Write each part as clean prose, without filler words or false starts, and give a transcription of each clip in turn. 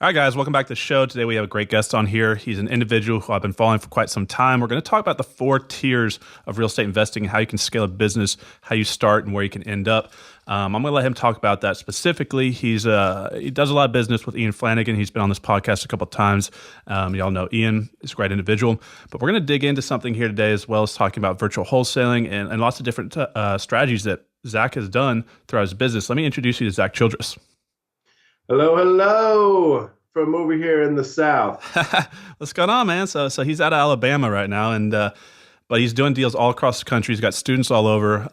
All right, guys, welcome back to the show. Today we have a great guest on here. He's an individual who I've been following for quite some time. We're going to talk about the 4 tiers of real estate investing and how you can scale a business, how you start, and where you can end up. I'm going to let him talk about that specifically. He does a lot of business with Ian Flanagan. He's been on this podcast a couple of times. Y'all know Ian is a great individual. But we're going to dig into something here today, as well as talking about virtual wholesaling and lots of different strategies that Zack has done throughout his business. Let me introduce you to Zack Childress. Hello from over here in the South. What's going on, man? So he's out of Alabama right now, and but he's doing deals all across the country. He's got students all over,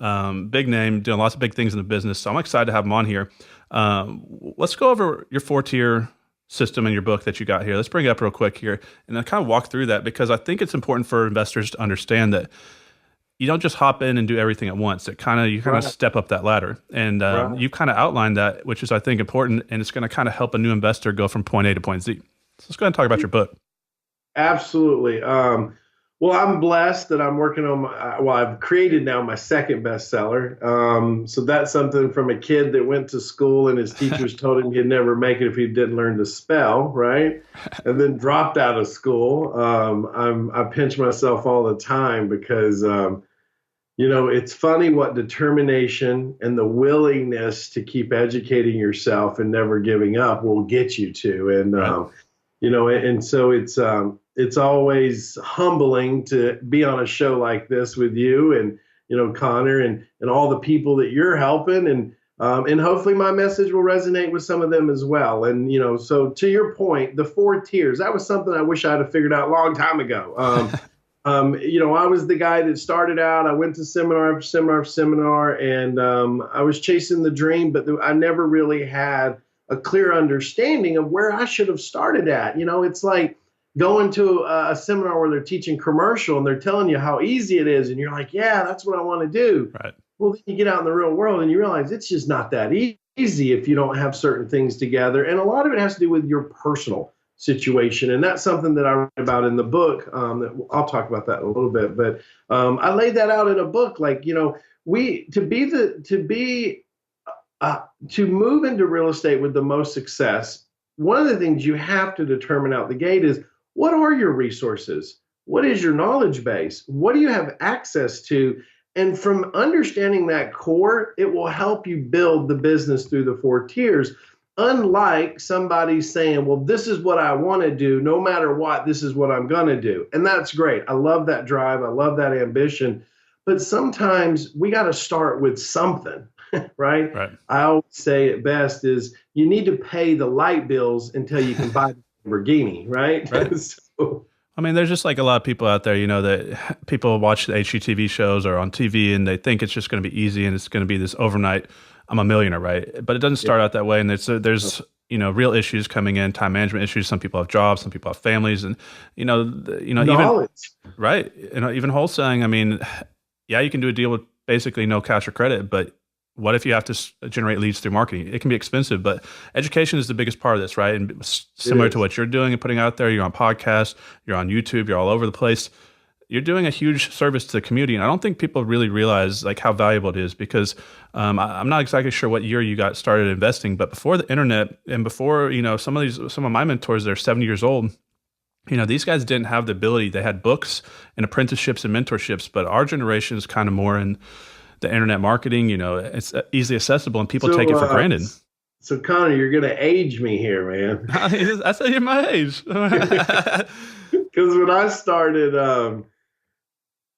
big name, doing lots of big things in the business. So I'm excited to have him on here. Let's go over your 4-tier system in your book that you got here. Let's bring it up real quick here and then kind of walk through that, because I think it's important for investors to understand that you don't just hop in and do everything at once. You kind of step up that ladder, and you kind of outlined that, which is, I think, important, and it's going to kind of help a new investor go from point A to point Z. So let's go ahead and talk about your book. Absolutely. Well, I'm blessed that I'm working on I've created now my second bestseller. So that's something from a kid that went to school and his teachers told him he'd never make it if he didn't learn to spell, right? And then dropped out of school. I pinch myself all the time because, it's funny what determination and the willingness to keep educating yourself and never giving up will get you to. And, Right. And so it's always humbling to be on a show like this with you and, Connor and all the people that you're helping. And hopefully my message will resonate with some of them as well. And, so to your point, the 4 tiers, that was something I wish I'd have figured out a long time ago. I was the guy that started out. I went to seminar after seminar after seminar, and I was chasing the dream, but I never really had a clear understanding of where I should have started at. It's like going to a seminar where they're teaching commercial and they're telling you how easy it is, and you're like, yeah, that's what I want to do. Right. Well, then you get out in the real world and you realize it's just not that easy if you don't have certain things together. And a lot of it has to do with your personal situation. And that's something that I write about in the book. I'll talk about that in a little bit, but I laid that out in a book. Like, to move into real estate with the most success, one of the things you have to determine out the gate is, what are your resources? What is your knowledge base? What do you have access to? And from understanding that core, it will help you build the business through the 4 tiers. Unlike somebody saying, well, this is what I want to do, no matter what, this is what I'm going to do. And that's great. I love that drive. I love that ambition. But sometimes we got to start with something, right? I always say it best is you need to pay the light bills until you can buy the Lamborghini, right? So, I mean, there's just like a lot of people out there, that people watch the HGTV shows or on TV and they think it's just going to be easy and it's going to be this overnight, I'm a millionaire, right? But it doesn't start out that way. And there's real issues coming in, time management issues. Some people have jobs, some people have families, and knowledge. Right. Even wholesaling. I mean, yeah, you can do a deal with basically no cash or credit, but what if you have to generate leads through marketing? It can be expensive, but education is the biggest part of this, right? And similar to what you're doing and putting out there, you're on podcasts, you're on YouTube, you're all over the place. You're doing a huge service to the community, and I don't think people really realize like how valuable it is, because I'm not exactly sure what year you got started investing, but before the internet and before some of my mentors, they're 70 years old. These guys didn't have the ability. They had books and apprenticeships and mentorships, but our generation is kind of more in the internet marketing. It's easily accessible, and people take it for granted. So Connor, you're going to age me here, man. I said you're my age. Because when I started,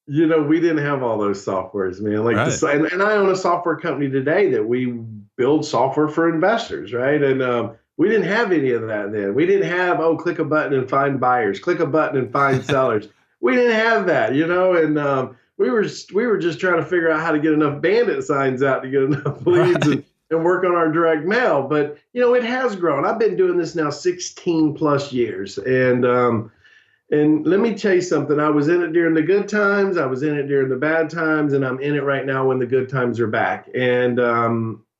we didn't have all those softwares, man. Like, and I own a software company today that we build software for investors, right? And we didn't have any of that then. We didn't have, click a button and find buyers, click a button and find sellers. We didn't have that, and we were just trying to figure out how to get enough bandit signs out to get enough leads and work on our direct mail. But it has grown. I've been doing this now 16 plus years, and let me tell you something. I was in it during the good times. I was in it during the bad times, and I'm in it right now when the good times are back. And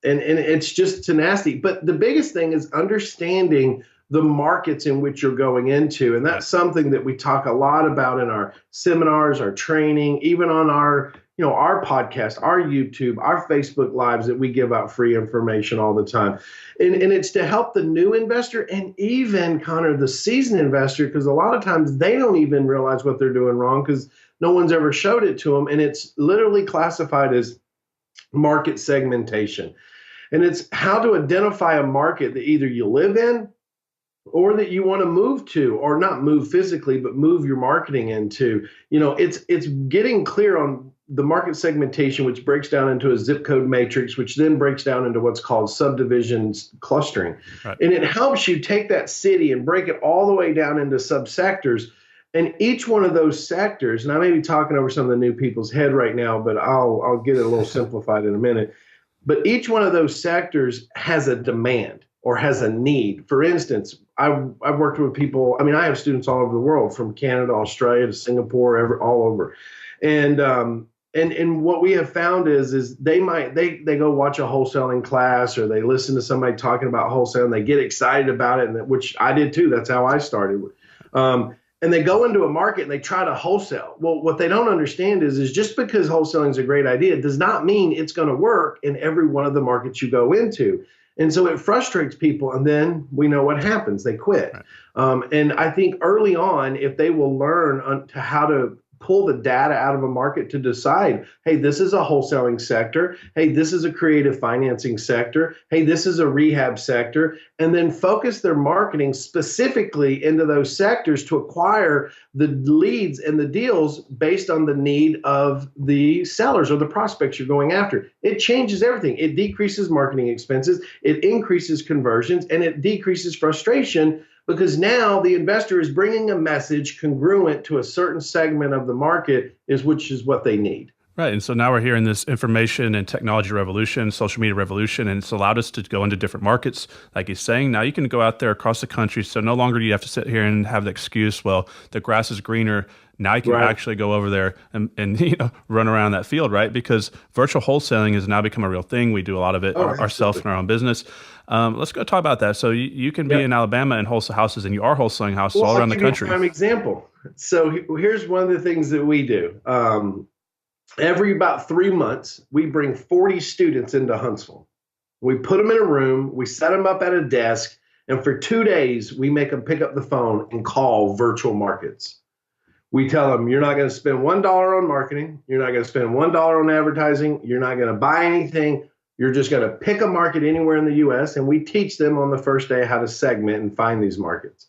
it's just tenacity. But the biggest thing is understanding the markets in which you're going into. And that's something that we talk a lot about in our seminars, our training, even on our our podcast, our YouTube, our Facebook lives that we give out free information all the time. And it's to help the new investor and even Connor, the seasoned investor, because a lot of times they don't even realize what they're doing wrong because no one's ever showed it to them. And it's literally classified as market segmentation. And it's how to identify a market that either you live in or that you want to move to, or not move physically, but move your marketing into. It's getting clear on the market segmentation, which breaks down into a zip code matrix, which then breaks down into what's called subdivisions clustering. Right. And it helps you take that city and break it all the way down into subsectors. And each one of those sectors, and I may be talking over some of the new people's head right now, but I'll get it a little simplified in a minute. But each one of those sectors has a demand or has a need. For instance, I've worked with people. I mean, I have students all over the world, from Canada, Australia to Singapore, all over. And what we have found is they go watch a wholesaling class, or they listen to somebody talking about wholesale and they get excited about it, which I did too. That's how I started. And they go into a market and they try to wholesale. Well, what they don't understand is just because wholesaling is a great idea does not mean it's going to work in every one of the markets you go into. And so it frustrates people, and then we know what happens. They quit. Right. And I think early on, if they will learn to how to pull the data out of a market to decide, hey, this is a wholesaling sector. Hey, this is a creative financing sector. Hey, this is a rehab sector. And then focus their marketing specifically into those sectors to acquire the leads and the deals based on the need of the sellers or the prospects you're going after. It changes everything. It decreases marketing expenses. It increases conversions, and it decreases frustration, because now the investor is bringing a message congruent to a certain segment of the market, which is what they need. Right. And so now we're hearing this information and technology revolution, social media revolution, and it's allowed us to go into different markets. Like he's saying, now you can go out there across the country. So no longer do you have to sit here and have the excuse, well, the grass is greener. Now you can actually go over there and run around that field, right? Because virtual wholesaling has now become a real thing. We do a lot of it ourselves in our own business. Let's go talk about that. So you can be in Alabama and wholesale houses, and you are wholesaling houses all around the country. Prime example. So here's one of the things that we do. Every about 3 months, we bring 40 students into Huntsville. We put them in a room, we set them up at a desk, and for 2 days, we make them pick up the phone and call virtual markets. We tell them, you're not going to spend $1 on marketing. You're not going to spend $1 on advertising. You're not going to buy anything. You're just going to pick a market anywhere in the U.S., and we teach them on the first day how to segment and find these markets.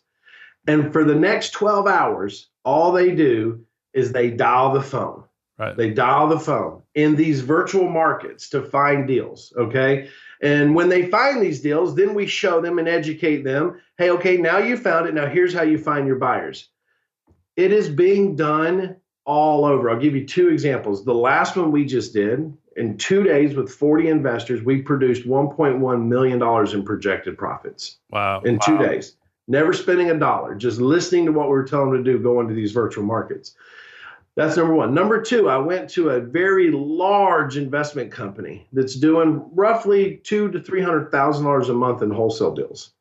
And for the next 12 hours, all they do is they dial the phone. Right. They dial the phone in these virtual markets to find deals, okay? And when they find these deals, then we show them and educate them. Hey, okay, now you found it. Now here's how you find your buyers. It is being done all over. I'll give you 2 examples. The last one we just did, in 2 days with 40 investors, we produced $1.1 million in projected profits. Wow. In 2 days. Never spending a dollar, just listening to what we were telling them to do, go into these virtual markets. That's number one. Number 2, I went to a very large investment company that's doing roughly $200,000 to $300,000 a month in wholesale deals.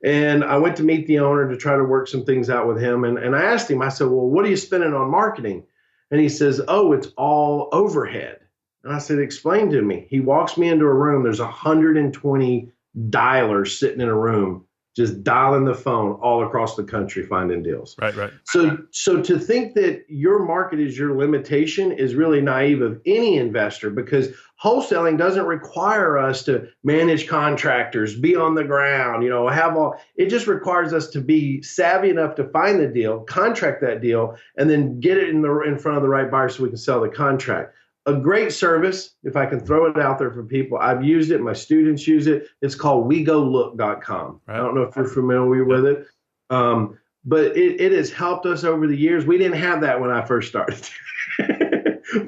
And I went to meet the owner to try to work some things out with him. And I asked him, I said, well, what are you spending on marketing? And he says, oh, it's all overhead. And I said, explain to me. He walks me into a room. There's 120 dialers sitting in a room, just dialing the phone all across the country, finding deals. Right. So to think that your market is your limitation is really naive of any investor, because wholesaling doesn't require us to manage contractors, be on the ground, it just requires us to be savvy enough to find the deal, contract that deal, and then get it in front of the right buyer so we can sell the contract. A great service, if I can throw it out there for people, I've used it, my students use it. It's called WeGoLook.com. Right. I don't know if you're familiar with it, but it has helped us over the years. We didn't have that when I first started.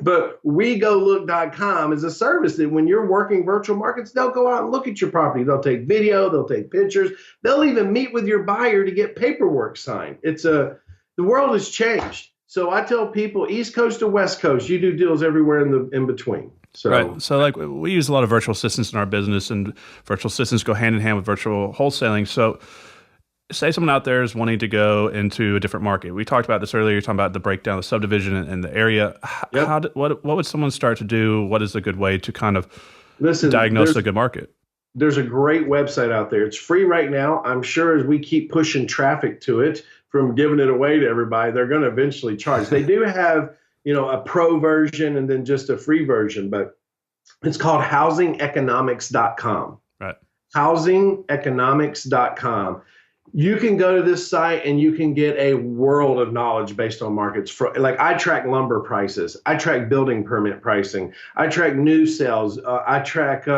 But WeGoLook.com is a service that when you're working virtual markets, they'll go out and look at your property. They'll take video, they'll take pictures. They'll even meet with your buyer to get paperwork signed. The world has changed. So I tell people, East Coast to West Coast, you do deals everywhere in between. So, right. So like we use a lot of virtual assistants in our business, and virtual assistants go hand in hand with virtual wholesaling. So say someone out there is wanting to go into a different market. We talked about this earlier. You're talking about the breakdown, the subdivision, and the area. Yep. What would someone start to do? What is a good way to kind of Listen, diagnose a good market? there's a great website out there. It's free right now. I'm sure as we keep pushing traffic to it from giving it away to everybody, they're going to eventually charge. They do have, a pro version and then just a free version, but it's called housingeconomics.com. Right. Housingeconomics.com. You can go to this site and you can get a world of knowledge based on markets. Like I track lumber prices, I track building permit pricing, I track new sales, I track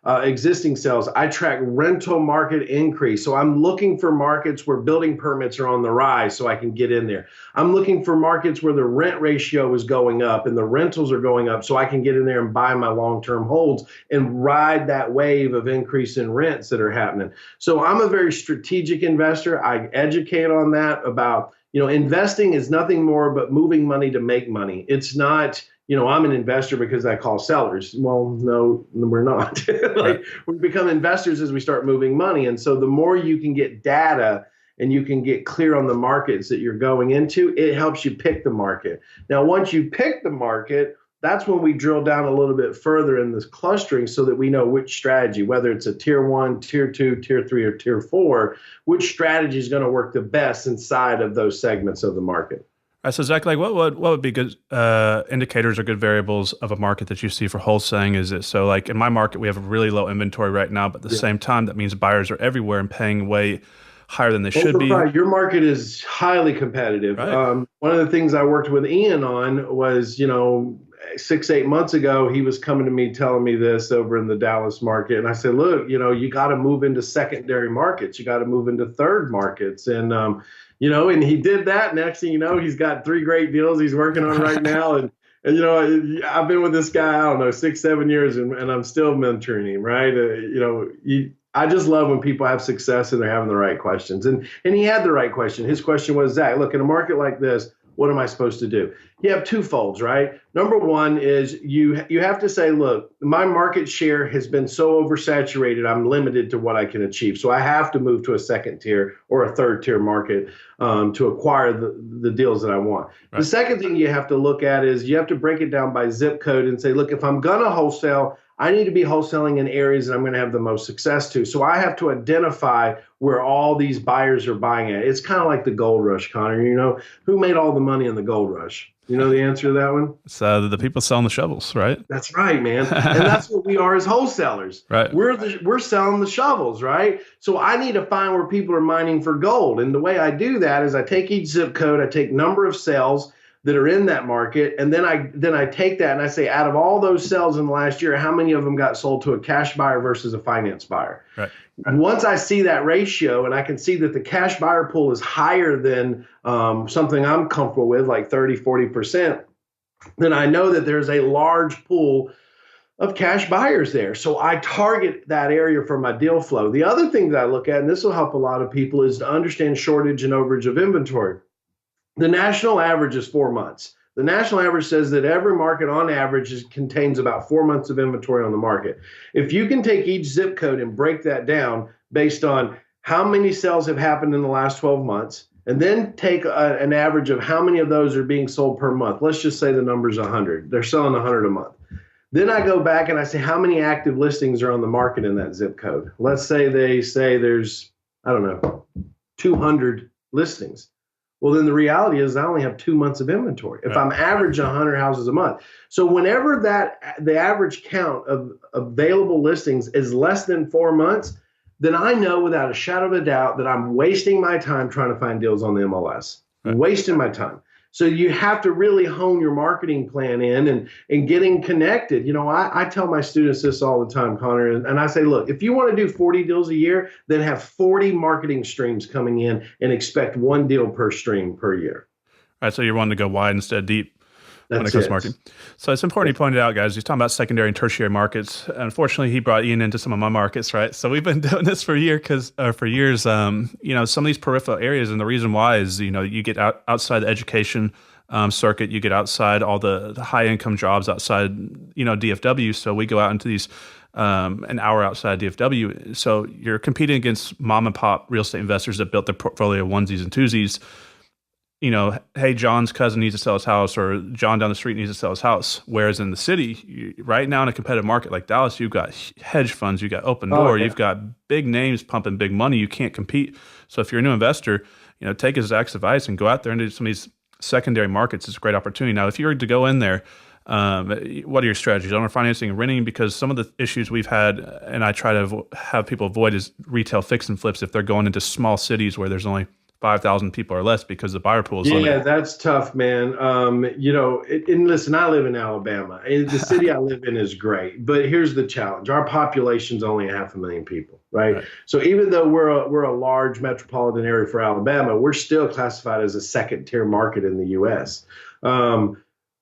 existing sales, I track rental market increase. So I'm looking for markets where building permits are on the rise so I can get in there. I'm looking for markets where the rent ratio is going up and the rentals are going up so I can get in there and buy my long-term holds and ride that wave of increase in rents that are happening. So I'm a very strategic investor. I educate on that about, investing is nothing more but moving money to make money. It's not, I'm an investor because I call sellers. Well, no, we're not. We become investors as we start moving money. And so the more you can get data and you can get clear on the markets that you're going into, it helps you pick the market. Now, once you pick the market, that's when we drill down a little bit further in this clustering so that we know which strategy, whether it's a tier 1, tier 2, tier 3, or tier 4, which strategy is going to work the best inside of those segments of the market. All right, so Zach, like what would be good indicators or good variables of a market that you see for wholesaling? Is it so like in my market, we have a really low inventory right now, but at the same time, that means buyers are everywhere and paying way higher than they should be. Your market is highly competitive. Right. One of the things I worked with Ian on was, 6-8 months ago, he was coming to me telling me this over in the Dallas market. And I said, look, you got to move into secondary markets. You got to move into third markets. And, and he did that. Next thing you know, he's got 3 great deals he's working on right now. And I've been with this guy, I don't know, 6-7 years, and I'm still mentoring him, right? I just love when people have success and they're having the right questions. And he had the right question. His question was, Zach, look, in a market like this, what am I supposed to do? You have 2 folds, right? Number one is you have to say, look, my market share has been so oversaturated, I'm limited to what I can achieve. So I have to move to a second tier or a third tier market to acquire the deals that I want. Right. The second thing you have to look at is you have to break it down by zip code and say, look, if I'm going to wholesale, I need to be wholesaling in areas that I'm going to have the most success to. So I have to identify where all these buyers are buying at. It's kind of like the gold rush, Connor. Who made all the money in the gold rush? You know the answer to that one? So the people selling the shovels, right? That's right, man. And that's what we are as wholesalers. Right. We're selling the shovels, right? So I need to find where people are mining for gold. And the way I do that is I take each zip code, I take number of sales that are in that market, and then I take that and I say, out of all those sales in the last year, how many of them got sold to a cash buyer versus a finance buyer? Right. Once I see that ratio and I can see that the cash buyer pool is higher than something I'm comfortable with, like 30-40%, then I know that there's a large pool of cash buyers there. So I target that area for my deal flow. The other thing that I look at, and this will help a lot of people, is to understand shortage and overage of inventory. The national average is 4 months. The national average says that every market on average contains about 4 months of inventory on the market. If you can take each zip code and break that down based on how many sales have happened in the last 12 months, and then take an average of how many of those are being sold per month. Let's just say the number's 100. They're selling 100 a month. Then I go back and I say, how many active listings are on the market in that zip code? Let's say they say there's, 200 listings. Well, then the reality is I only have 2 months of inventory if I'm averaging 100 houses a month. So whenever the average count of available listings is less than 4 months, then I know without a shadow of a doubt that I'm wasting my time trying to find deals on the MLS. Right. Wasting my time. So you have to really hone your marketing plan in and getting connected. I tell my students this all the time, Connor, and I say, look, if you want to do 40 deals a year, then have 40 marketing streams coming in and expect 1 deal per stream per year. All right, so you're wanting to go wide instead of deep. When it comes to marketing. So it's important he pointed out, guys, he's talking about secondary and tertiary markets. Unfortunately, he brought Ian into some of my markets, right? So we've been doing this for years. Some of these peripheral areas, and the reason why is, you get outside the education circuit, you get outside all the high income jobs outside, DFW. So we go out into these an hour outside DFW. So you're competing against mom and pop real estate investors that built their portfolio of onesies and twosies. Hey, John's cousin needs to sell his house, or John down the street needs to sell his house. Whereas in the city, right now in a competitive market like Dallas, you've got hedge funds, you've got Open Door, you've got big names pumping big money. You can't compete. So if you're a new investor, take his Zach's advice and go out there into some of these secondary markets. It's a great opportunity. Now, if you were to go in there, what are your strategies? Owner financing and renting, because some of the issues we've had, and I try to have people avoid, is retail fix and flips if they're going into small cities where there's only 5,000 people or less because the buyer pool is limited. Yeah, that's tough, man. And listen, I live in Alabama. The city I live in is great, but here's the challenge. Our population's only 500,000 people, right? So even though we're a large metropolitan area for Alabama, we're still classified as a second-tier market in the U.S.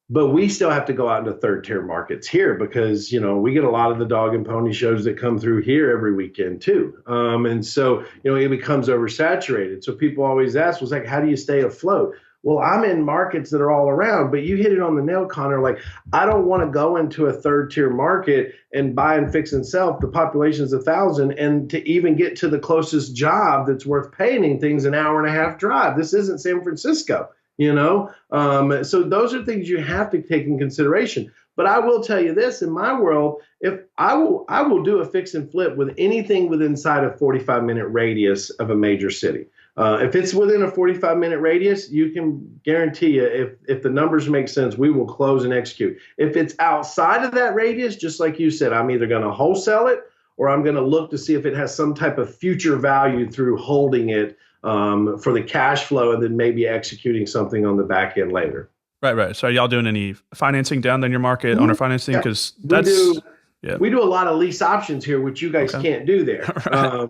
But we still have to go out into third-tier markets here because, we get a lot of the dog and pony shows that come through here every weekend too. And so, it becomes oversaturated. So people always ask, well, Zach, how do you stay afloat? Well, I'm in markets that are all around, but you hit it on the nail, Connor. Like, I don't want to go into a third-tier market and buy and fix and sell. The population's 1,000, and to even get to the closest job that's worth paying anything's an hour and a half drive. This isn't San Francisco. So those are things you have to take in consideration. But I will tell you this, in my world, if I will do a fix and flip with anything within inside a 45-minute radius of a major city. If it's within a 45-minute radius, you can guarantee you, if the numbers make sense, we will close and execute. If it's outside of that radius, just like you said, I'm either going to wholesale it or I'm going to look to see if it has some type of future value through holding it for the cash flow, and then maybe executing something on the back end later. Right. So are y'all doing any financing down in your market, owner financing? Because we do a lot of lease options here, which you guys can't do there.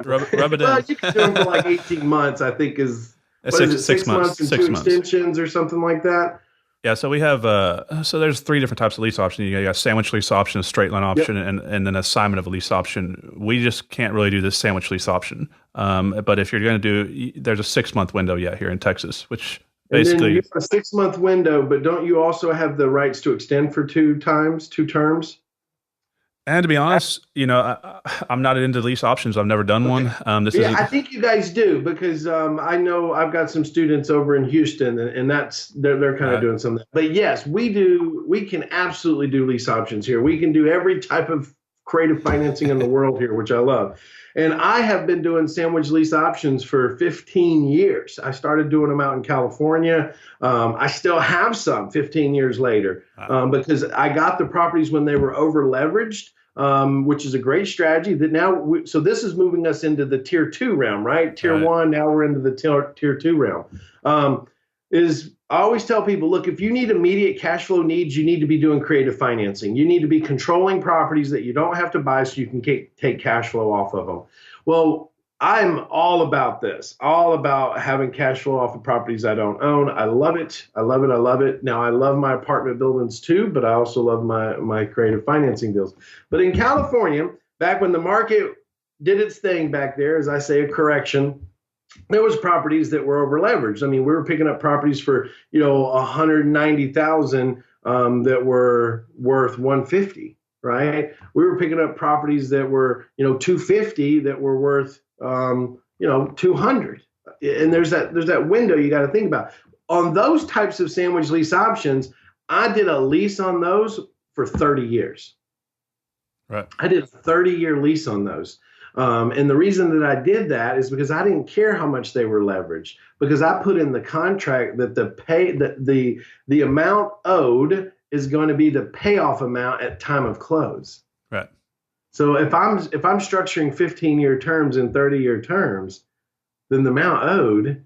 Rub it well, in. You can do them for like 18 months, I think is, six months and 2 extensions or something like that. Yeah, so we have so there's 3 different types of lease option. You got a sandwich lease option, a straight line option, and then assignment of a lease option. We just can't really do this sandwich lease option. But if you're going to do, there's a 6-month window here in Texas, which basically, and then you have a 6-month window. But don't you also have the rights to extend for 2 terms? And to be honest, I'm not into lease options. I've never done one. I think you guys do, because I know I've got some students over in Houston, and they're kind of doing some of that. But yes, we do. We can absolutely do lease options here. We can do every type of creative financing in the world here, which I love. And I have been doing sandwich lease options for 15 years. I started doing them out in California. I still have some 15 years later because I got the properties when they were over leveraged, which is a great strategy. That now, so this is moving us into the tier 2 realm, right? Tier 1. Now we're into the tier 2 realm. I always tell people, look, if you need immediate cash flow needs, you need to be doing creative financing. You need to be controlling properties that you don't have to buy so you can take cash flow off of them. Well, I'm all about this, all about having cash flow off of properties I don't own. I love it. I love it. I love it. Now, I love my apartment buildings too, but I also love my creative financing deals. But in California, back when the market did its thing back there, as I say, a correction, there was properties that were over leveraged. I mean, we were picking up properties for, $190,000 that were worth $150, right? We were picking up properties that were, $250 that were worth, $200. And there's that window you got to think about. On those types of sandwich lease options, I did a lease on those for 30 years. Right. I did a 30-year lease on those. And the reason that I did that is because I didn't care how much they were leveraged, because I put in the contract that the amount owed is going to be the payoff amount at time of close. Right. So if I'm structuring 15-year terms and 30-year terms, then the amount owed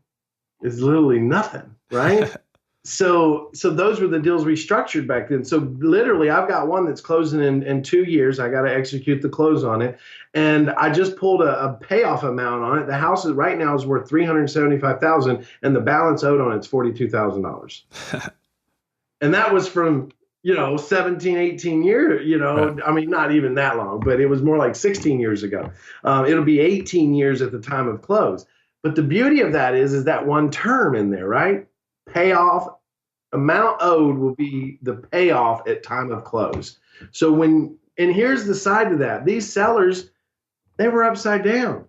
is literally nothing, right? So those were the deals we structured back then. So literally, I've got one that's closing in 2 years. I got to execute the close on it, and I just pulled a payoff amount on it. The house right now is worth $375,000, and the balance owed on it's $42,000. And that was from 17, 18 years. Right. I mean, not even that long, but it was more like 16 years ago. It'll be 18 years at the time of close. But the beauty of that is that one term in there, right? Payoff amount owed will be the payoff at time of close. So when And here's the side to that. These sellers, they were upside down.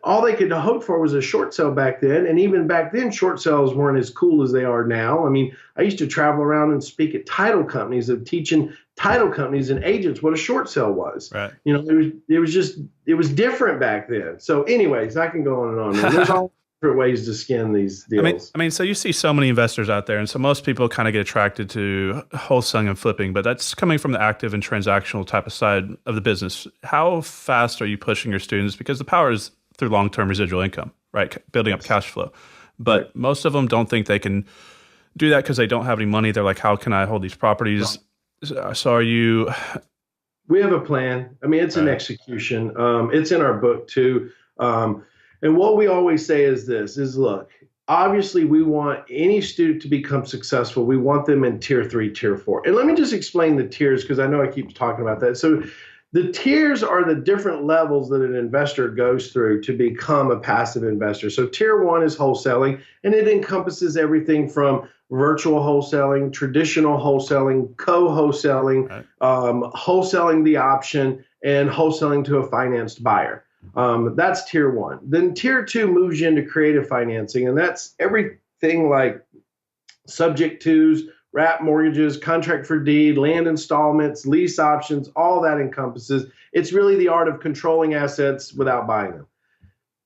All they could hope for was a short sale back then. And even back then, short sales weren't as cool as they are now. I mean, I used to travel around and speak at title companies of teaching title companies and agents what a short sale was. Right. You know, it was different back then. So anyways, I can go on and on. There's all different ways to skin these deals. I mean, so you see so many investors out there, and so most people kind of get attracted to wholesaling and flipping, but that's coming from the active and transactional type of side of the business. How fast are you pushing your students? Because the power is through long-term residual income, right? Building up cash flow. But most of them don't think they can do that because they don't have any money. They're like, how can I hold these properties? So are you... We have a plan. I mean, it's an execution. It's in our book too. And what we always say is this, is look, obviously we want any student to become successful. We want them in tier 3, tier 4. And let me just explain the tiers, because I know I keep talking about that. So the tiers are the different levels that an investor goes through to become a passive investor. So tier 1 is wholesaling, and it encompasses everything from virtual wholesaling, traditional wholesaling, co-wholesaling, wholesaling the option, and wholesaling to a financed buyer. That's tier 1. Then tier 2 moves you into creative financing, and that's everything like subject twos, wrap mortgages, contract for deed, land installments, lease options, all that encompasses. It's really the art of controlling assets without buying them.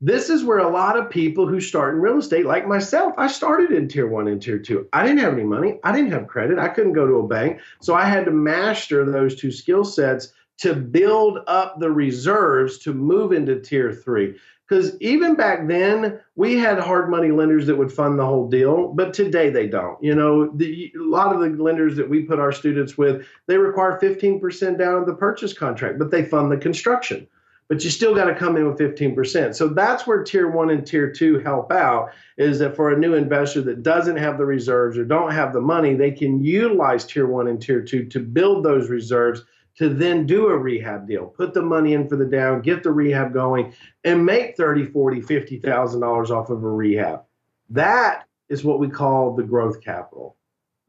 This is where a lot of people who start in real estate, like myself, I started in tier 1 and tier 2. I didn't have any money. I didn't have credit. I couldn't go to a bank. So I had to master those two skill sets to build up the reserves to move into tier 3. Because even back then, we had hard money lenders that would fund the whole deal, but today they don't. You know, a lot of the lenders that we put our students with, they require 15% down of the purchase contract, but they fund the construction. But you still got to come in with 15%. So that's where tier 1 and tier 2 help out, is that for a new investor that doesn't have the reserves or don't have the money, they can utilize tier 1 and tier 2 to build those reserves to then do a rehab deal, put the money in for the down, get the rehab going, and make $30,000, $40,000, $50,000 off of a rehab. That is what we call the growth capital,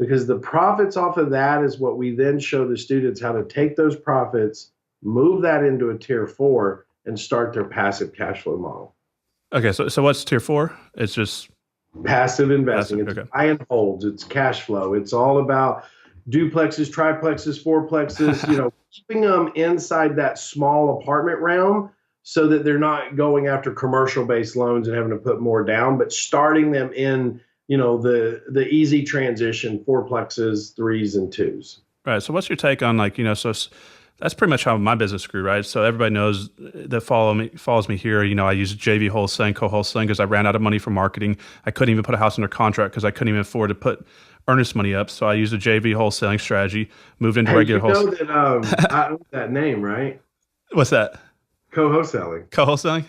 because the profits off of that is what we then show the students how to take those profits, move that into a tier 4, and start their passive cash flow model. Okay, so what's tier 4? It's just passive investing. Passive, it's buy and holds. It's cash flow. It's all about duplexes, triplexes, fourplexes, you know, keeping them inside that small apartment realm so that they're not going after commercial-based loans and having to put more down, but starting them in, you know, the easy transition, fourplexes, 3s, and 2s. Right. So what's your take on, like, you know, so that's pretty much how my business grew, right? So everybody knows that follows me here. You know, I use JV wholesaling, co-wholesaling, because I ran out of money for marketing. I couldn't even put a house under contract because I couldn't even afford to put earnest money up. So I used a JV wholesaling strategy, moved into regular wholesaling. You know that I own that name, right? What's that? Co-wholesaling. Co-wholesaling?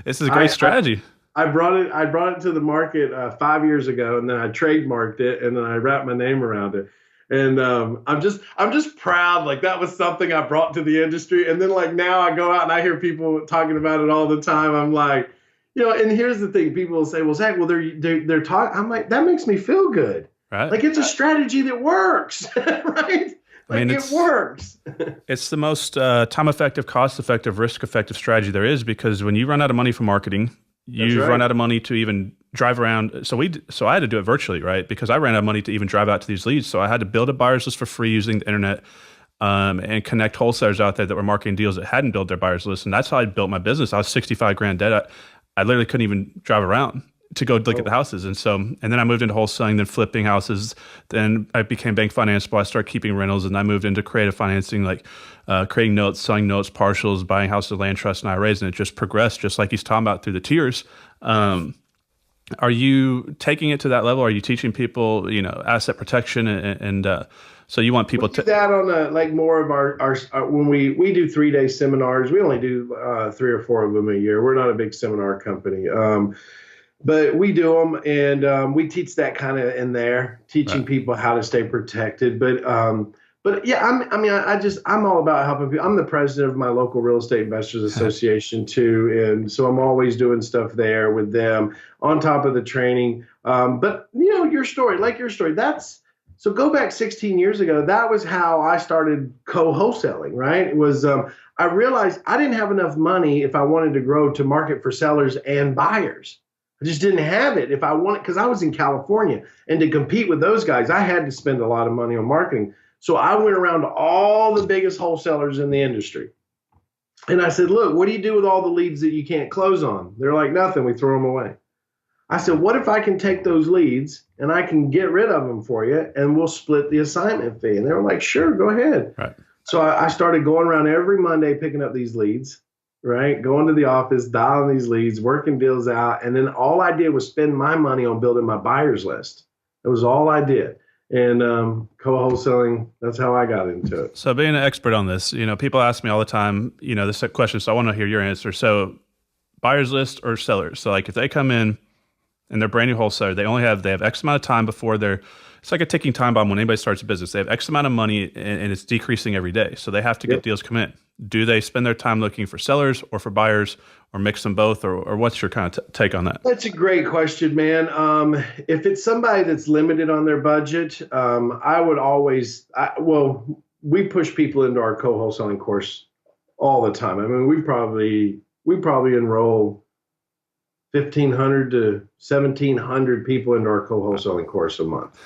This is a great strategy. I brought it to the market 5 years ago, and then I trademarked it, and then I wrapped my name around it. And I'm just proud, like that was something I brought to the industry. And then like now I go out and I hear people talking about it all the time. I'm like, you know, and here's the thing: people will say, "Well, Zach, well they're talking." I'm like, that makes me feel good. Right. Like it's a strategy that works, right? Like I mean, it works. It's the most time-effective, cost-effective, risk-effective strategy there is, because when you run out of money for marketing, you run out of money to even drive around. So I had to do it virtually, right? Because I ran out of money to even drive out to these leads. So I had to build a buyer's list for free using the internet, and connect wholesalers out there that were marketing deals that hadn't built their buyer's list. And that's how I built my business. I was 65 grand debt. I literally couldn't even drive around to go look at the houses. And then I moved into wholesaling, then flipping houses. Then I became bank financeable. I started keeping rentals, and I moved into creative financing, like creating notes, selling notes, partials, buying houses, land trust, and IRAs. And it just progressed, just like he's talking about, through the tiers. Are you taking it to that level? Are you teaching people, you know, asset protection, and so you want people to do that on like more of our when we do 3-day seminars. We only do 3 or 4 of them a year. We're not a big seminar company. But we do them, and we teach that kind of in there, teaching people how to stay protected. But yeah, I'm all about helping people. I'm the president of my local real estate investors association too, and so I'm always doing stuff there with them on top of the training. But you know, your story, that's So go back 16 years ago. That was how I started co-wholesaling, right? It was, I realized I didn't have enough money if I wanted to grow to market for sellers and buyers. I just didn't have it if I wanted, because I was in California, and to compete with those guys, I had to spend a lot of money on marketing. So I went around to all the biggest wholesalers in the industry. And I said, look, what do you do with all the leads that you can't close on? They're like, nothing, we throw them away. I said, what if I can take those leads and I can get rid of them for you and we'll split the assignment fee? And they were like, sure, go ahead. Right. So I started going around every Monday picking up these leads, right? Going to the office, dialing these leads, working deals out. And then all I did was spend my money on building my buyers list. It was all I did. And co-wholesaling, that's how I got into it. So being an expert on this, people ask me all the time, this question. So I want to hear your answer. So buyers list or sellers? So like if they come in and they're brand new wholesaler, they have X amount of time before it's like a ticking time bomb when anybody starts a business. They have X amount of money and it's decreasing every day. So they have to get deals come in. Do they spend their time looking for sellers or for buyers or mix them both? Or what's your kind of take on that? That's a great question, man. If it's somebody that's limited on their budget, I would always, we push people into our co-wholesaling course all the time. I mean, we probably enroll 1,500 to 1,700 people into our co-wholesaling course a month.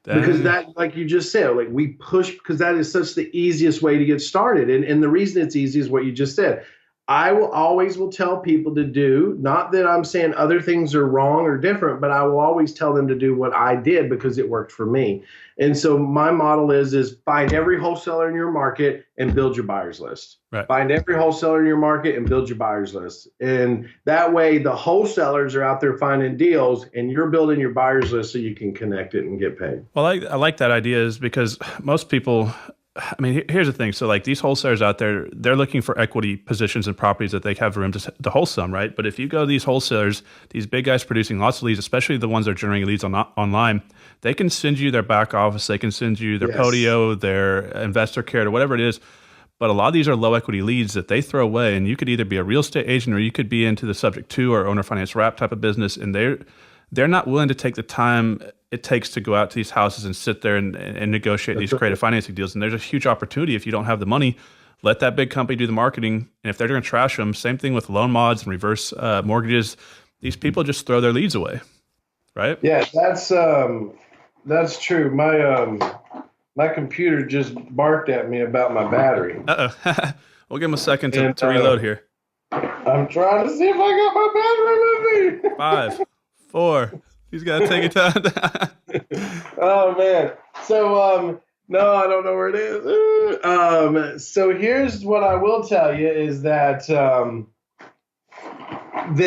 Because that, like you just said, like we push, because that is such the easiest way to get started. And the reason it's easy is what you just said. I will always tell people to do, not that I'm saying other things are wrong or different, but I will always tell them to do what I did because it worked for me. And so my model is find every wholesaler in your market and build your buyers list. Right. Find every wholesaler in your market and build your buyers list. And that way the wholesalers are out there finding deals and you're building your buyers list so you can connect it and get paid. Well, I like that idea is because most people, I mean, here's the thing. So like these wholesalers out there, they're looking for equity positions and properties that they have room to wholesale, right? But if you go to these wholesalers, these big guys producing lots of leads, especially the ones that are generating leads online, they can send you their back office, they can send you their Podio, their investor care, or whatever it is. But a lot of these are low equity leads that they throw away. And you could either be a real estate agent or you could be into the subject to or owner finance wrap type of business. And they're not willing to take the time it takes to go out to these houses and sit there and negotiate these creative financing deals. And there's a huge opportunity if you don't have the money. Let that big company do the marketing. And if they're going to trash them, same thing with loan mods and reverse mortgages. These people just throw their leads away, right? Yeah, that's true. My computer just barked at me about my battery. Uh-oh. We'll give them a second to reload here. I'm trying to see if I got my battery with me. 5, 4. He's got to take it down. Oh, man. So, no, I don't know where it is. So here's what I will tell you is that that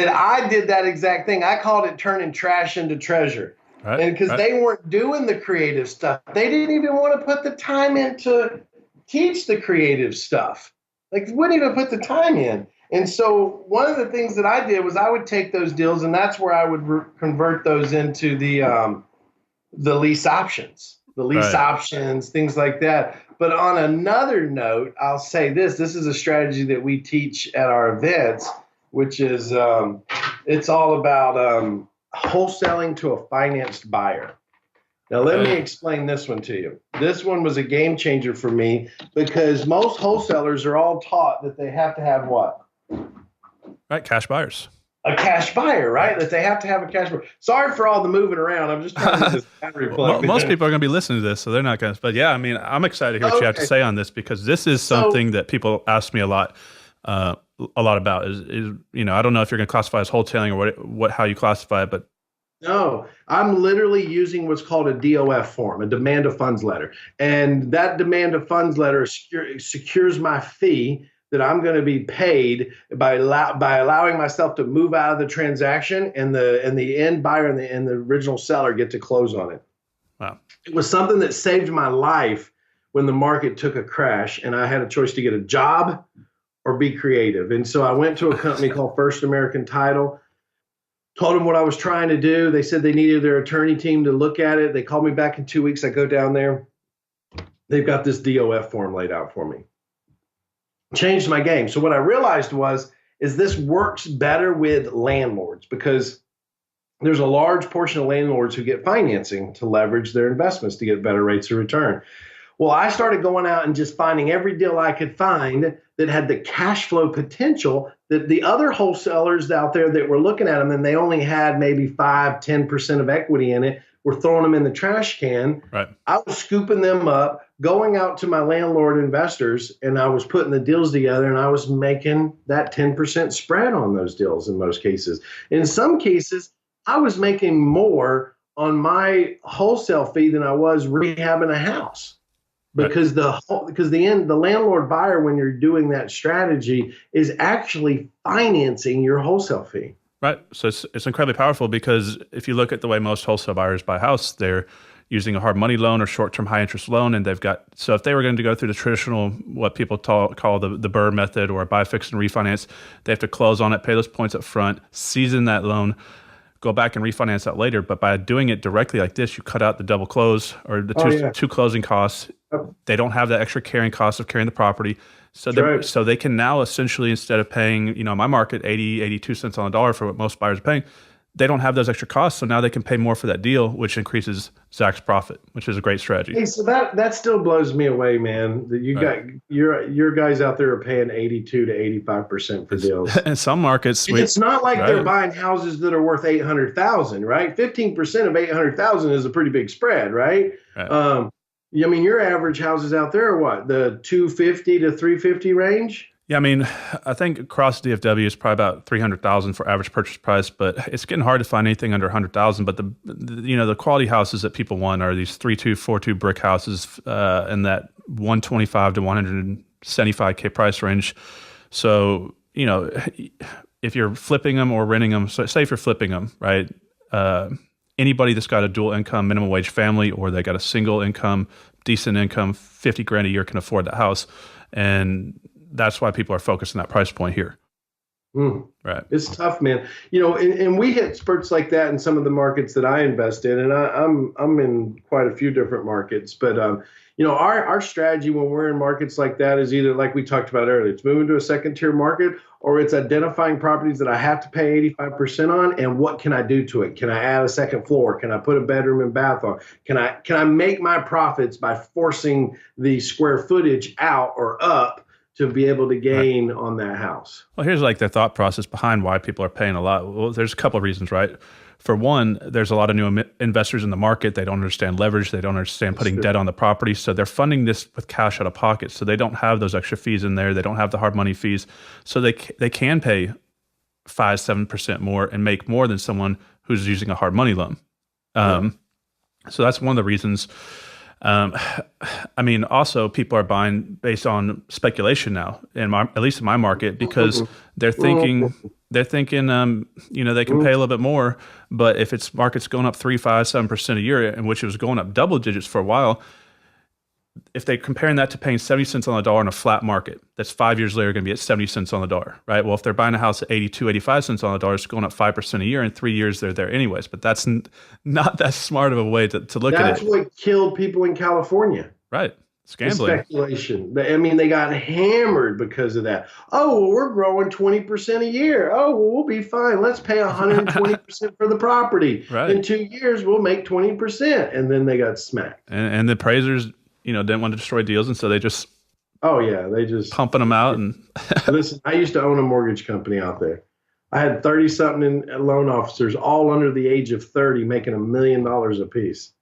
I did that exact thing. I called it turning trash into treasure. Right, and because they weren't doing the creative stuff. They didn't even want to put the time in to teach the creative stuff. Like, they wouldn't even put the time in. And so one of the things that I did was I would take those deals, and that's where I would convert those into the lease options, things like that. But on another note, I'll say this is a strategy that we teach at our events, which is it's all about wholesaling to a financed buyer. Now, let me explain this one to you. This one was a game changer for me because most wholesalers are all taught that they have to have what? Right, cash buyers. A cash buyer, right? That they have to have a cash buyer. Sorry for all the moving around. I'm just trying to get this battery plugged in. Most people are going to be listening to this, so they're not going to. But yeah, I mean, I'm excited to hear what you have to say on this because this is something that people ask me a lot about. Is I don't know if you're going to classify as wholesaling or how you classify it, but. No, I'm literally using what's called a DOF form, a demand of funds letter. And that demand of funds letter secures my fee that I'm going to be paid by allowing myself to move out of the transaction and the end buyer and the original seller get to close on it. Wow. It was something that saved my life when the market took a crash and I had a choice to get a job or be creative. And so I went to a company called First American Title. Told them what I was trying to do. They said they needed their attorney team to look at it. They called me back in 2 weeks. I go down there. They've got this DOF form laid out for me. Changed my game. So what I realized is this works better with landlords because there's a large portion of landlords who get financing to leverage their investments to get better rates of return. Well, I started going out and just finding every deal I could find that had the cash flow potential that the other wholesalers out there that were looking at them and they only had maybe 5-10% of equity in it, were throwing them in the trash can. Right. I was scooping them up, going out to my landlord investors, and I was putting the deals together, and I was making that 10% spread on those deals in most cases. In some cases, I was making more on my wholesale fee than I was rehabbing a house. Because the landlord buyer, when you're doing that strategy, is actually financing your wholesale fee. Right. So it's incredibly powerful, because if you look at the way most wholesale buyers buy a house, they're using a hard money loan or short-term high interest loan. And so if they were going to go through the traditional, what people call the BRRRR method, or buy, fix, and refinance, they have to close on it, pay those points up front, season that loan, go back and refinance that later. But by doing it directly like this, you cut out the double close or the two closing costs. They don't have that extra carrying cost of carrying the property. So they can now essentially, instead of paying, my market 82 cents on the dollar for what most buyers are paying, they don't have those extra costs. So now they can pay more for that deal, which increases Zach's profit, which is a great strategy. Hey, so that still blows me away, man. That you got your guys out there are paying 82 to 85% for deals. In some markets, it's not like they're buying houses that are worth 800,000, right? 15% of 800,000 is a pretty big spread, right? Your average houses out there are what, the 250 to 350 range? Yeah, I think across DFW is probably about 300,000 for average purchase price, but it's getting hard to find anything under 100,000. But the quality houses that people want are these 3.2, 4.2 brick houses in that 125 to 175K price range. So if you're flipping them or renting them, so say if you're flipping them, right? Anybody that's got a dual income minimum wage family, or they got a single income, decent income, 50 grand a year, can afford that house. And that's why people are focused on that price point here. Right. It's tough, man. And we hit spurts like that in some of the markets that I invest in, and I'm in quite a few different markets. But our strategy when we're in markets like that is either, like we talked about earlier, it's moving to a second tier market, or it's identifying properties that I have to pay 85% on, and what can I do to it? Can I add a second floor? Can I put a bedroom and bath on? Can I make my profits by forcing the square footage out or up to be able to gain on that house? Well, here's the thought process behind why people are paying a lot. Well, there's a couple of reasons, right? For one, there's a lot of new investors in the market. They don't understand leverage. They don't understand putting debt on the property. So they're funding this with cash out of pocket. So they don't have those extra fees in there. They don't have the hard money fees. So they can pay 5-7% more and make more than someone who's using a hard money loan. So that's one of the reasons. Also people are buying based on speculation now, at least in my market, because they're thinking, they can pay a little bit more, but if its market's going up 3, 5, 7% a year, in which it was going up double digits for a while, if they're comparing that to paying 70 cents on the dollar in a flat market, that's 5 years later going to be at 70 cents on the dollar, right? Well, if they're buying a house at 82, 85 cents on the dollar, it's going up 5% a year. In 3 years, they're there anyways. But that's not that smart of a way to look at it. That's what killed people in California. Right. It's gambling. Speculation. They got hammered because of that. Oh, well, we're growing 20% a year. Oh, well, we'll be fine. Let's pay 120% for the property. Right. In 2 years, we'll make 20%. And then they got smacked. And the appraisers, didn't want to destroy deals. And so they just pumping them out. And listen, I used to own a mortgage company out there. I had 30-something loan officers, all under the age of 30, making $1 million a piece.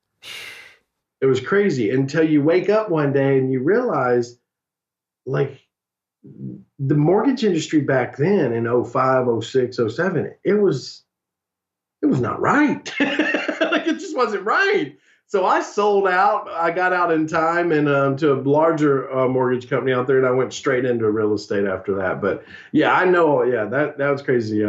It was crazy until you wake up one day and you realize, the mortgage industry back then in 05, 06, 07, it was not right. It just wasn't right. So I sold out. I got out in time and to a larger mortgage company out there, and I went straight into real estate after that. But yeah, I know. Yeah, that was crazy.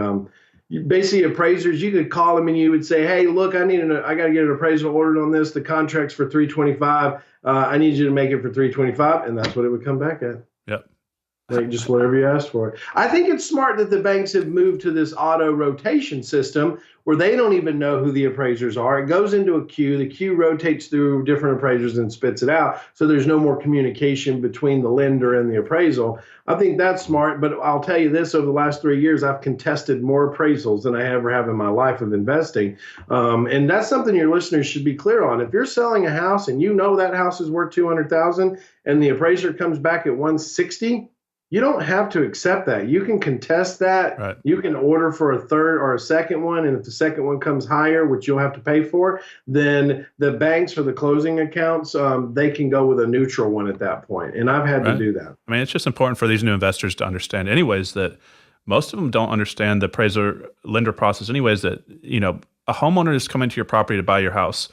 Basically, appraisers, you could call them and you would say, "Hey, look, I got to get an appraisal ordered on this. The contract's for $325. I need you to make it for $325," and that's what it would come back at. Yep. Like just whatever you ask for. I think it's smart that the banks have moved to this auto rotation system where they don't even know who the appraisers are. It goes into a queue. The queue rotates through different appraisers and spits it out. So there's no more communication between the lender and the appraisal. I think that's smart. But I'll tell you this, over the last 3 years, I've contested more appraisals than I ever have in my life of investing. And that's something your listeners should be clear on. If you're selling a house and you know that house is worth $200,000 and the appraiser comes back at 160, you don't have to accept that. You can contest that. Right. You can order for a third or a second one. And if the second one comes higher, which you'll have to pay for, then the banks for the closing accounts, they can go with a neutral one at that point. And I've had to do that. I mean, it's just important for these new investors to understand anyways that most of them don't understand the appraiser lender process anyways, that, a homeowner is coming to your property to buy your house.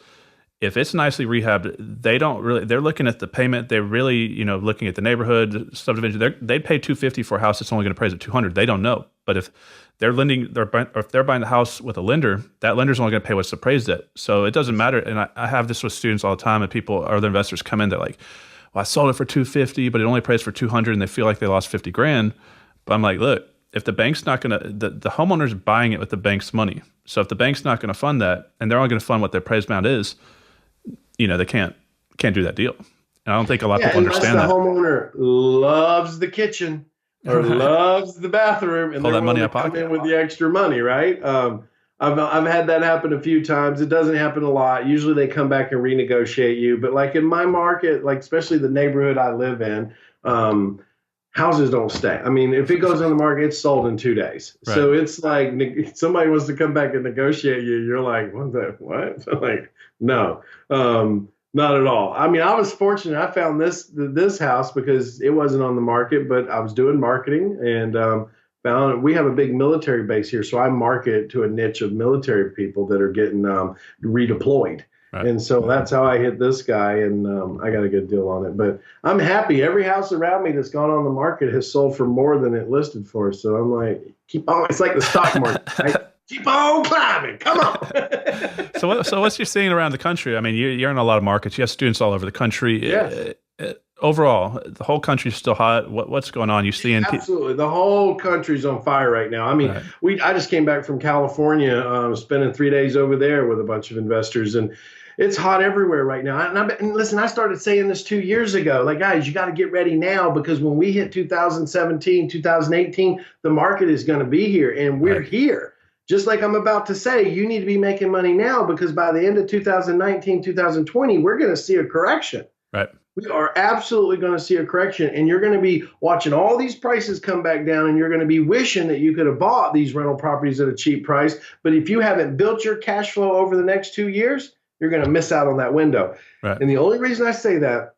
If it's nicely rehabbed, they're looking at the payment. They're really, looking at the neighborhood, subdivision. They'd pay $250 for a house that's only going to appraise at $200. They don't know. But if they're if they're buying the house with a lender, that lender's only going to pay what's appraised at. So it doesn't matter. And I have this with students all the time, and other investors come in, they're like, well, I sold it for $250, but it only appraised for $200, and they feel like they lost $50,000. But I'm like, look, if the bank's not going to, the homeowner's buying it with the bank's money. So if the bank's not going to fund that, and they're only going to fund what their appraised amount is, they can't do that deal. And I don't think a lot of people understand that. The homeowner loves the kitchen or loves the bathroom, and pull they're that money willing out to come pocket in with the extra money, right? I've had that happen a few times. It doesn't happen a lot. Usually they come back and renegotiate you. But like in my market, like especially the neighborhood I live in, houses don't stay. I mean, if it goes on the market, it's sold in 2 days. Right. So it's like somebody wants to come back and negotiate you. You're like, what? So like, no, not at all. I mean, I was fortunate. I found this house because it wasn't on the market, but I was doing marketing and found we have a big military base here. So I market to a niche of military people that are getting redeployed. Right. And so that's how I hit this guy, and I got a good deal on it. But I'm happy. Every house around me that's gone on the market has sold for more than it listed for. So I'm like, keep on. It's like the stock market. Right? Keep on climbing. Come on. So what's you're seeing around the country? I mean, you're in a lot of markets. You have students all over the country. Yeah. Overall, the whole country's still hot. What's going on? You seeing? Absolutely, the whole country's on fire right now. I mean, right. I just came back from California, spending 3 days over there with a bunch of investors, and it's hot everywhere right now. And listen, I started saying this 2 years ago. Like, guys, you got to get ready now because when we hit 2017, 2018, the market is going to be here, and we're here. Just like I'm about to say, you need to be making money now because by the end of 2019, 2020, we're going to see a correction. Right. We are absolutely going to see a correction, and you're going to be watching all these prices come back down, and you're going to be wishing that you could have bought these rental properties at a cheap price. But if you haven't built your cash flow over the next 2 years, you're going to miss out on that window. Right. And the only reason I say that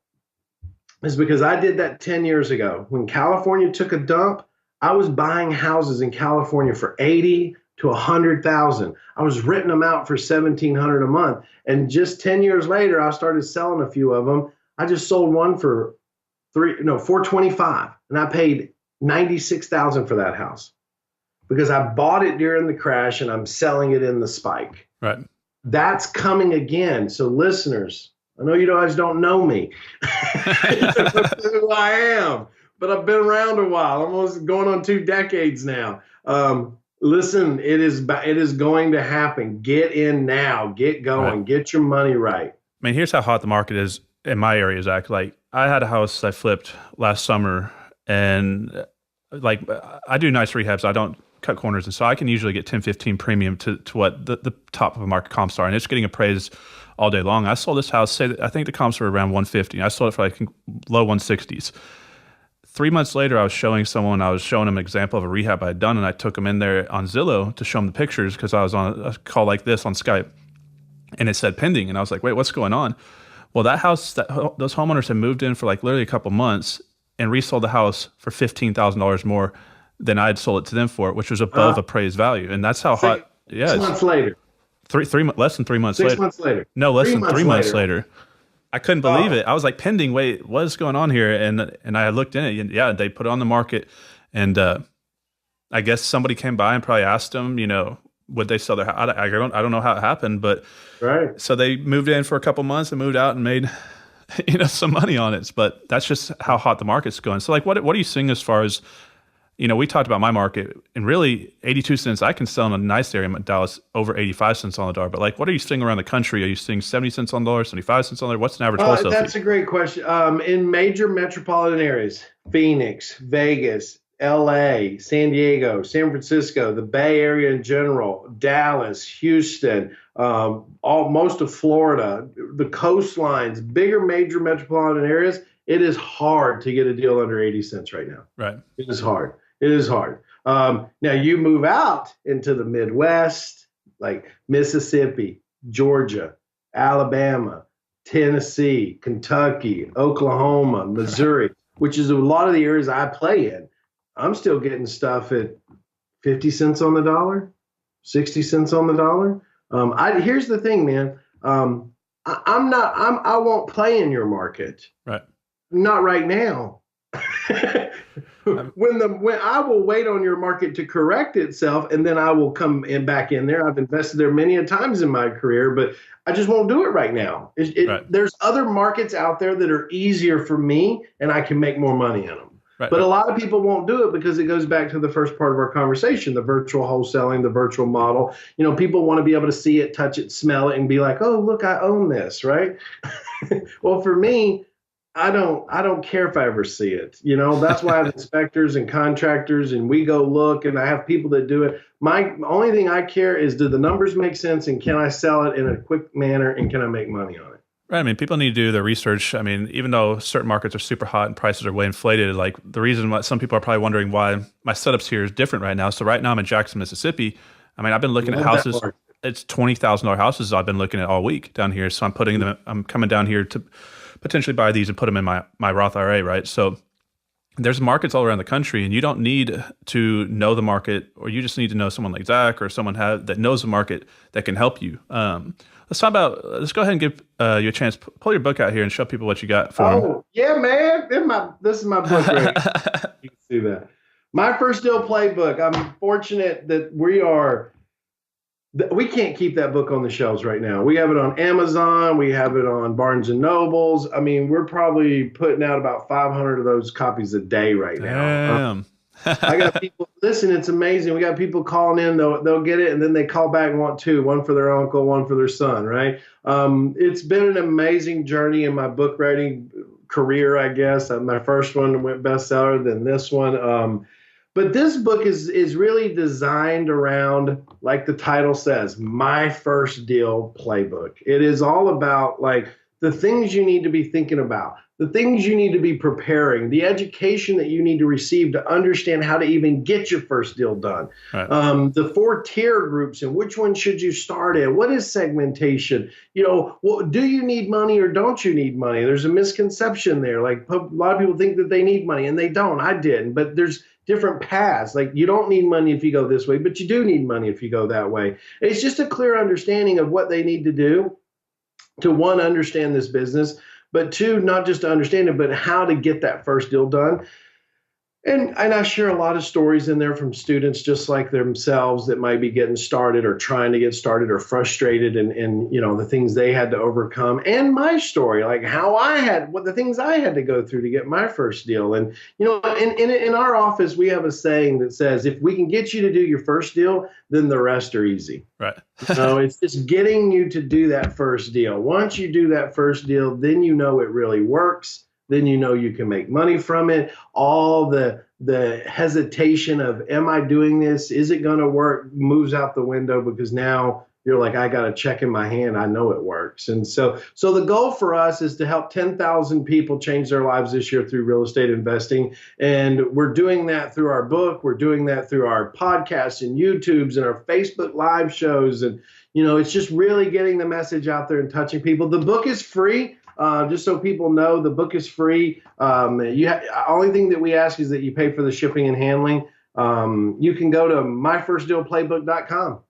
is because I did that 10 years ago. When California took a dump, I was buying houses in California for 80 to 100,000. I was renting them out for 1,700 a month. And just 10 years later, I started selling a few of them. I just sold one for $425, and I paid $96,000 for that house because I bought it during the crash and I'm selling it in the spike. Right. That's coming again. So listeners, I know you guys don't know me. That's who I am, but I've been around a while, almost going on 2 decades now. Listen, it is going to happen. Get in now. Get going. Right. Get your money right. I mean, here's how hot the market is in my area, Zach. Like, I had a house I flipped last summer, and like I do nice rehabs. I don't cut corners, and so I can usually get 10, 15 premium to what the top of the market comps are, and it's getting appraised all day long. I sold this house. I think the comps were around 150. I sold it for like low 160s. 3 months later, I was showing them an example of a rehab I had done, and I took them in there on Zillow to show them the pictures because I was on a call like this on Skype, and it said pending, and I was like, wait, what's going on? Well, that house, those homeowners had moved in for like literally a couple months and resold the house for $15,000 more than I had sold it to them for, which was above appraised value, and that's how hot. Yeah, 6 months later. Less than 3 months later. 6 months later. No, less than 3 months later. I couldn't believe it. I was like, pending, wait, what is going on here? And I looked in it, and yeah, they put it on the market. And I guess somebody came by and probably asked them, would they sell their house? I don't know how it happened, but right. So they moved in for a couple months and moved out and made some money on it. But that's just how hot the market's going. So like, what are you seeing as far as, we talked about my market, and really 82 cents, I can sell in a nice area in Dallas over 85 cents on the dollar. But like, what are you seeing around the country? Are you seeing 70 cents on the dollar, 75 cents on the dollar? What's an average wholesale That's fee? a great question. In major metropolitan areas, Phoenix, Vegas, LA, San Diego, San Francisco, the Bay Area in general, Dallas, Houston, most of Florida, the coastlines, bigger major metropolitan areas, it is hard to get a deal under 80 cents right now. Right. It is hard. It is hard. Now you move out into the Midwest, like Mississippi, Georgia, Alabama, Tennessee, Kentucky, Oklahoma, Missouri, which is a lot of the areas I play in. I'm still getting stuff at 50 cents on the dollar, 60 cents on the dollar. Here's the thing, man. I won't play in your market. Right. Not right now. When I will wait on your market to correct itself, and then I will come back in there. I've invested there many a times in my career, but I just won't do it right now. Right. There's other markets out there that are easier for me, and I can make more money in them. Right. But a lot of people won't do it because it goes back to the first part of our conversation, the virtual wholesaling, the virtual model. People want to be able to see it, touch it, smell it, and be like, oh, look, I own this, right? Well, for me, I don't care if I ever see it. That's why I have inspectors and contractors, and we go look, and I have people that do it. My only thing I care is, do the numbers make sense, and can I sell it in a quick manner, and can I make money on it? Right. I mean, people need to do their research. I mean, even though certain markets are super hot and prices are way inflated, like the reason why some people are probably wondering why my setups here is different right now. So right now I'm in Jackson, Mississippi. I mean, I've been looking at houses. It's $20,000 houses I've been looking at all week down here. So I'm coming down here to potentially buy these and put them in my Roth IRA, right? So there's markets all around the country, and you don't need to know the market, or you just need to know someone like Zack or someone that knows the market that can help you. Let's go ahead and give you a chance. Pull your book out here and show people what you got for them. Oh, yeah, man. This is my book right here. You can see that. My First Deal Playbook. I'm fortunate that we can't keep that book on the shelves right now. We have it on Amazon. We have it on Barnes and Nobles. I mean, we're probably putting out about 500 of those copies a day right now. I got people, listen, it's amazing. We got people calling in, they'll get it, and then they call back and want two, one for their uncle, one for their son, right? It's been an amazing journey in my book writing career, I guess. My first one went bestseller, then this one. But this book is really designed around, like the title says, My First Deal Playbook. It is all about like the things you need to be thinking about, the things you need to be preparing, the education that you need to receive to understand how to even get your first deal done. Right. The 4 tier groups and which one should you start in? What is segmentation? Do you need money or don't you need money? There's a misconception there. Like a lot of people think that they need money, and they don't. I didn't, but there's different paths. Like you don't need money if you go this way, but you do need money if you go that way. It's just a clear understanding of what they need to do to, one, understand this business, but two, not just to understand it, but how to get that first deal done. And I share a lot of stories in there from students just like themselves that might be getting started or trying to get started or frustrated and the things they had to overcome, and my story, like the things I had to go through to get my first deal. And, in our office, we have a saying that says, if we can get you to do your first deal, then the rest are easy. Right. It's just getting you to do that first deal. Once you do that first deal, then it really works. Then you can make money from it. All the hesitation of, am I doing this? Is it going to work? Moves out the window, because now you're like, I got a check in my hand. I know it works. And so the goal for us is to help 10,000 people change their lives this year through real estate investing. And we're doing that through our book. We're doing that through our podcasts and YouTubes and our Facebook live shows. And, it's just really getting the message out there and touching people. The book is free. Just so people know, the book is free. Only thing that we ask is that you pay for the shipping and handling. You can go to myfirstdealplaybook.com.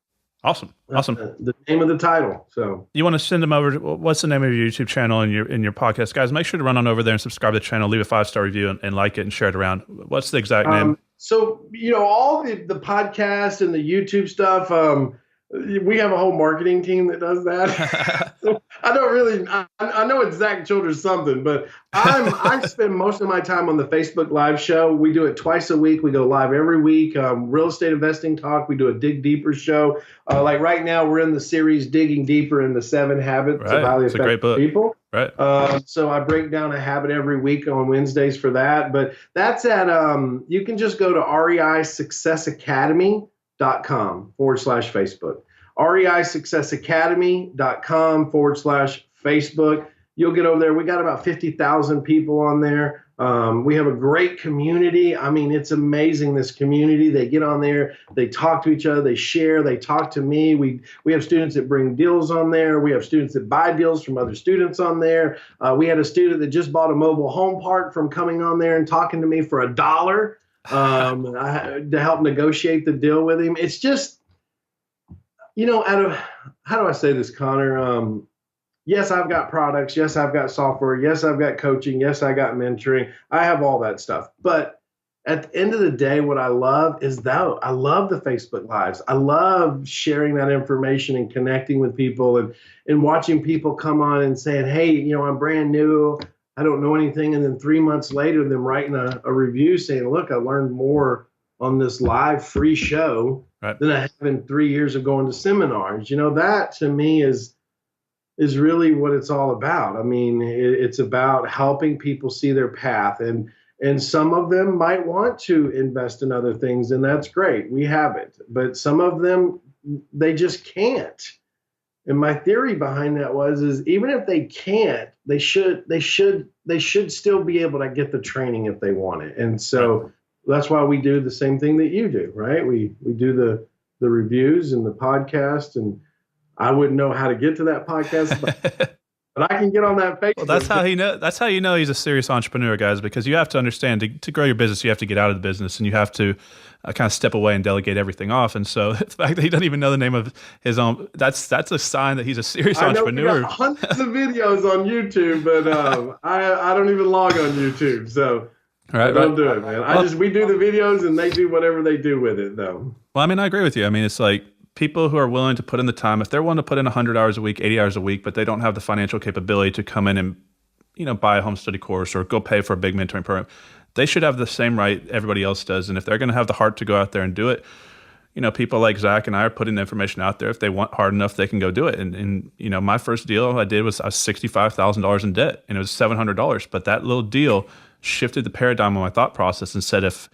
Awesome. The name of the title. So you want to send them over? What's the name of your YouTube channel and your podcast, guys? Make sure to run on over there and subscribe to the channel, leave a 5-star review, and like it and share it around. What's the exact name? So all the podcasts and the YouTube stuff. We have a whole marketing team that does that. So I don't really, I know it's Zack Childress something, but I spend most of my time on the Facebook Live show. We do it twice a week. We go live every week. Real estate investing talk. We do a Dig Deeper show. Like right now, we're in the series Digging Deeper in the 7 Habits of Highly Effective People. Right. So I break down a habit every week on Wednesdays for that. But that's at, you can just go to reisuccessacademy.com/Facebook. reisuccessacademy.com/Facebook. You'll get over there. We got about 50,000 people on there. We have a great community. I mean, it's amazing, this community. They get on there, they talk to each other, they share, they talk to me. We have students that bring deals on there. We have students that buy deals from other students on there. We had a student that just bought a mobile home park from coming on there and talking to me for $1 to help negotiate the deal with him. It's just, how do I say this, Connor? Yes, I've got products. Yes, I've got software. Yes, I've got coaching. Yes, I got mentoring. I have all that stuff. But at the end of the day, what I love is that I love the Facebook Lives. I love sharing that information and connecting with people and watching people come on and saying, hey, I'm brand new. I don't know anything. And then 3 months later, them writing a review saying, look, I learned more on this live free show than I have in 3 years of going to seminars. That to me is really what it's all about. I mean, it's about helping people see their path, and some of them might want to invest in other things, and that's great. We have it, but some of them, they just can't. And my theory behind that is even if they can't, they should still be able to get the training if they want it. And so that's why we do the same thing that you do, right? We do the reviews and the podcast, and I wouldn't know how to get to that podcast, but I can get on that Facebook. Well, that's how you know he's a serious entrepreneur, guys, because you have to understand to grow your business, you have to get out of the business and you have to kind of step away and delegate everything off. And so the fact that he doesn't even know the name of his own, that's a sign that he's a serious entrepreneur. We got hundreds of videos on YouTube, but I don't even log on YouTube. So don't do it, man. We do the videos and they do whatever they do with it, though. Well, I mean, I agree with you. I mean, it's like, people who are willing to put in the time, if they're willing to put in 100 hours a week, 80 hours a week, but they don't have the financial capability to come in and, buy a home study course or go pay for a big mentoring program, they should have the same right everybody else does. And if they're going to have the heart to go out there and do it, people like Zach and I are putting the information out there. If they want hard enough, they can go do it. And my first deal I did was $65,000 in debt, and it was $700. But that little deal shifted the paradigm of my thought process and said, if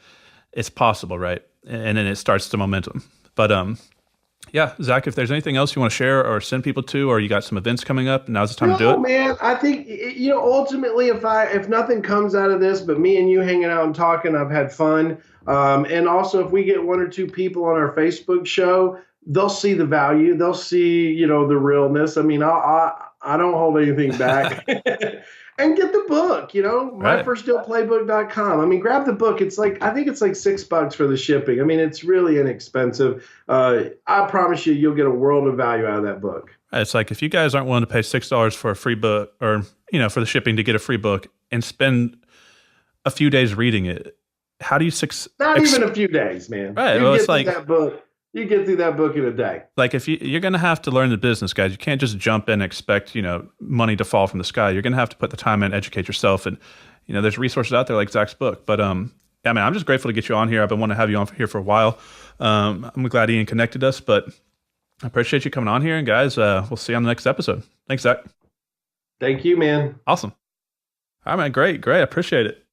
it's possible, right? And then it starts the momentum. But, yeah, Zach, if there's anything else you want to share or send people to, or you got some events coming up, now's the time to do it. Man, I think, ultimately, if nothing comes out of this but me and you hanging out and talking, I've had fun. And also, if we get 1 or 2 people on our Facebook show, they'll see the value. They'll see, the realness. I mean, I don't hold anything back. And get the book, myfirstdealplaybook.com. I mean, grab the book. I think it's like $6 for the shipping. I mean, it's really inexpensive. I promise you'll get a world of value out of that book. It's like, if you guys aren't willing to pay $6 for a free book, or, for the shipping to get a free book and spend a few days reading it, how do you Not even a few days, man. Right. Well, it's like that book. You get through that book in a day. Like, if you're going to have to learn the business, guys, you can't just jump in and expect, money to fall from the sky. You're going to have to put the time in, educate yourself. And, there's resources out there like Zach's book. But, yeah, man, I'm just grateful to get you on here. I've been wanting to have you on here for a while. I'm glad Ian connected us, but I appreciate you coming on here. And guys, we'll see you on the next episode. Thanks, Zach. Thank you, man. Awesome. All right, man. Great. I appreciate it.